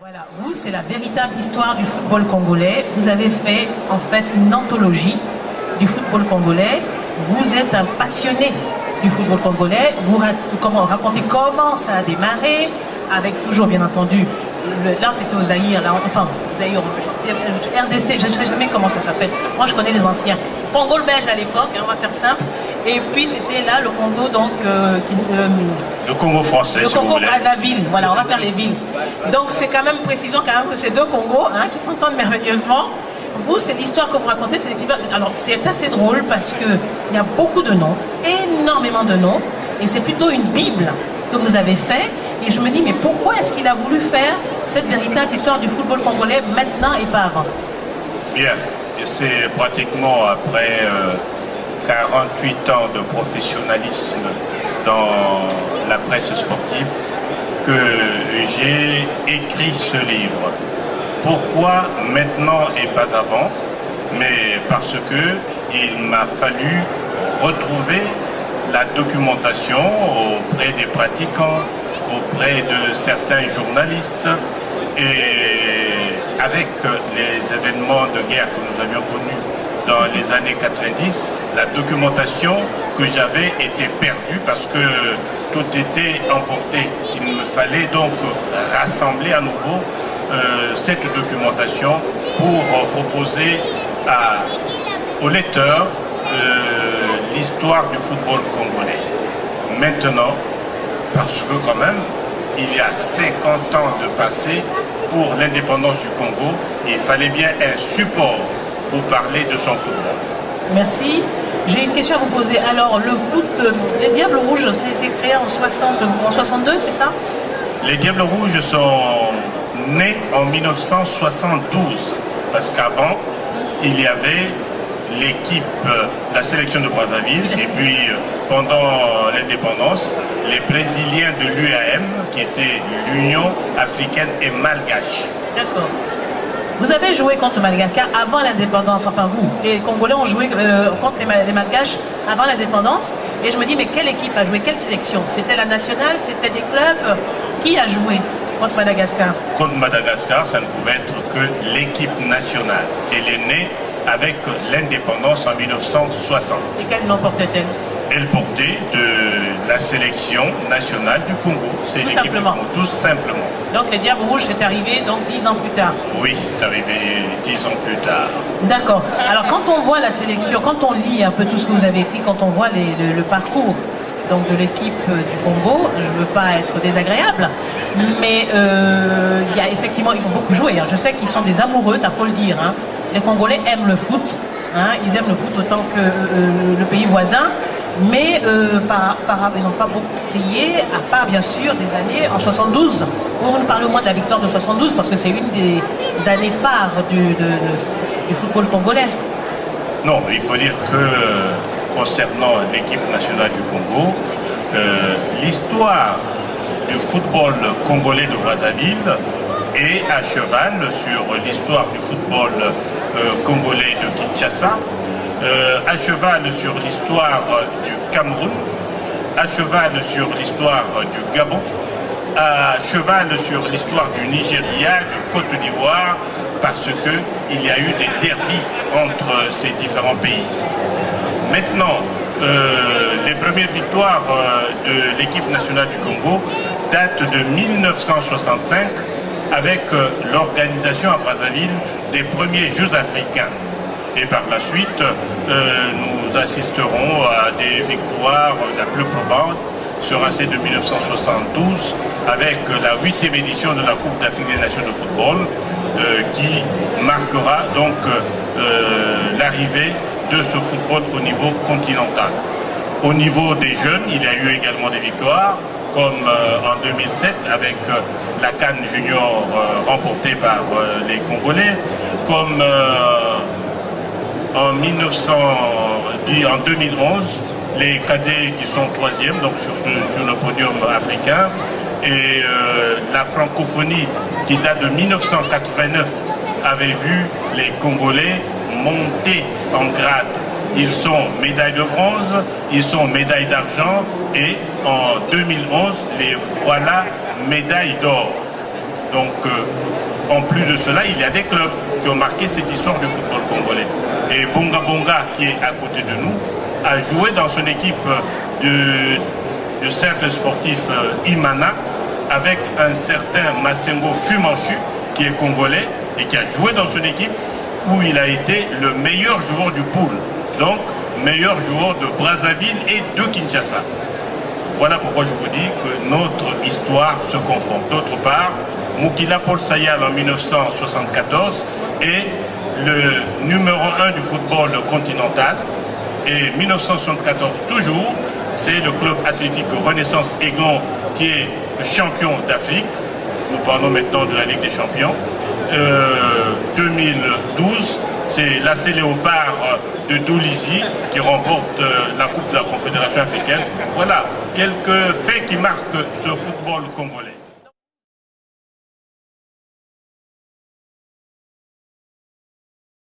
Voilà, vous, c'est la véritable histoire du football congolais. Vous avez fait, en fait, une anthologie du football congolais. Vous êtes un passionné du football congolais. Vous racontez comment ça a démarré, avec toujours, bien entendu, là, c'était au Zaïre, là, enfin, Zaïre, RDC, je ne sais jamais comment ça s'appelle. Moi, je connais les anciens. Congo le belge à l'époque, hein, on va faire simple. Et puis, c'était là, le Congo, donc... le Congo français, le si vous Congo voulez. Brazzaville, voilà, on va faire les villes. Donc, c'est quand même, précision quand même que c'est deux Congos, hein, qui s'entendent merveilleusement. Vous, c'est l'histoire que vous racontez, c'est alors, c'est assez drôle parce qu'il y a beaucoup de noms, énormément de noms, et c'est plutôt une Bible que vous avez fait. Et je me dis, mais pourquoi est-ce qu'il a voulu faire cette véritable histoire du football congolais maintenant et pas avant? Bien, c'est pratiquement après 48 ans de professionnalisme dans la presse sportive que j'ai écrit ce livre. Pourquoi maintenant et pas avant? Mais parce que il m'a fallu retrouver la documentation auprès des pratiquants, auprès de certains journalistes, et avec les événements de guerre que nous avions connus dans les années 90, la documentation que j'avais était perdue parce que tout était emporté. Il me fallait donc rassembler à nouveau cette documentation pour proposer aux lecteurs l'histoire du football congolais. Maintenant, parce que quand même, il y a 50 ans de passé pour l'indépendance du Congo, il fallait bien un support pour parler de son football. Merci. J'ai une question à vous poser. Alors, le foot, les Diables Rouges, ça a été créé en 62, c'est ça? Les Diables Rouges sont nés en 1972, parce qu'avant, il y avait l'équipe, la sélection de Brazzaville, et puis pendant l'indépendance, les Brésiliens de l'UAM, qui était l'Union africaine et malgache. D'accord. Vous avez joué contre Madagascar avant l'indépendance, enfin vous, les Congolais ont joué contre les Malgaches avant l'indépendance, et je me dis, mais quelle équipe a joué, quelle sélection? C'était la nationale, c'était des clubs? Qui a joué contre Madagascar? Contre Madagascar, ça ne pouvait être que l'équipe nationale. Elle est née avec l'indépendance en 1960. Et quel nom portait-elle? Elle portait de la sélection nationale du Congo. C'est Tout l'équipe simplement. du Congo, tout simplement. Donc les Diables Rouges, c'est arrivé donc 10 ans plus tard. Oui, c'est arrivé 10 ans plus tard. D'accord. Alors quand on voit la sélection, quand on lit un peu tout ce que vous avez écrit, quand on voit le parcours donc de l'équipe du Congo, je ne veux pas être désagréable, mais il y a effectivement, ils ont beaucoup joué. Hein. Je sais qu'ils sont des amoureux, il faut le dire. Hein. Les Congolais aiment le foot, hein. Ils aiment le foot autant que le pays voisin, mais ils n'ont pas beaucoup brillé, à part bien sûr des années en 72. Vous nous parlez au moins de la victoire de 72, parce que c'est une des années phares du football congolais. Non, mais il faut dire que concernant l'équipe nationale du Congo, l'histoire du football congolais de Brazzaville est à cheval sur l'histoire du football congolais de Kinshasa, à cheval sur l'histoire du Cameroun, à cheval sur l'histoire du Gabon, à cheval sur l'histoire du Nigeria, du Côte d'Ivoire, parce qu'il y a eu des derbies entre ces différents pays. Maintenant, les premières victoires de l'équipe nationale du Congo datent de 1965 avec l'organisation à Brazzaville des premiers Jeux africains. Et par la suite, nous assisterons à des victoires, la plus probable sera celle de 1972 avec la 8e édition de la Coupe d'Afrique des Nations de football qui marquera donc l'arrivée de ce football au niveau continental. Au niveau des jeunes, il y a eu également des victoires, comme en 2007 avec la CAN Junior remportée par les Congolais, comme en 2011, les cadets qui sont 3e, donc sur le podium africain, et la francophonie qui date de 1989 avait vu les Congolais monter en grade. Ils sont médailles de bronze, ils sont médailles d'argent et en 2011, les voilà médailles d'or. Donc, en plus de cela, il y a des clubs qui ont marqué cette histoire du football congolais. Et Bonga Bonga, qui est à côté de nous, a joué dans son équipe du cercle sportif Imana avec un certain Massengo Fumanchu, qui est congolais et qui a joué dans son équipe où il a été le meilleur joueur du pool. Donc, meilleur joueur de Brazzaville et de Kinshasa. Voilà pourquoi je vous dis que notre histoire se confond. D'autre part, Moukila Paul Sayal en 1974 est le numéro 1 du football continental. Et 1974 toujours, c'est le club athlétique Renaissance Aiglon qui est champion d'Afrique. Nous parlons maintenant de la Ligue des Champions. 2012, c'est l'AC Léopard de Doulizi qui remporte la Coupe de la Confédération africaine. Voilà quelques faits qui marquent ce football congolais.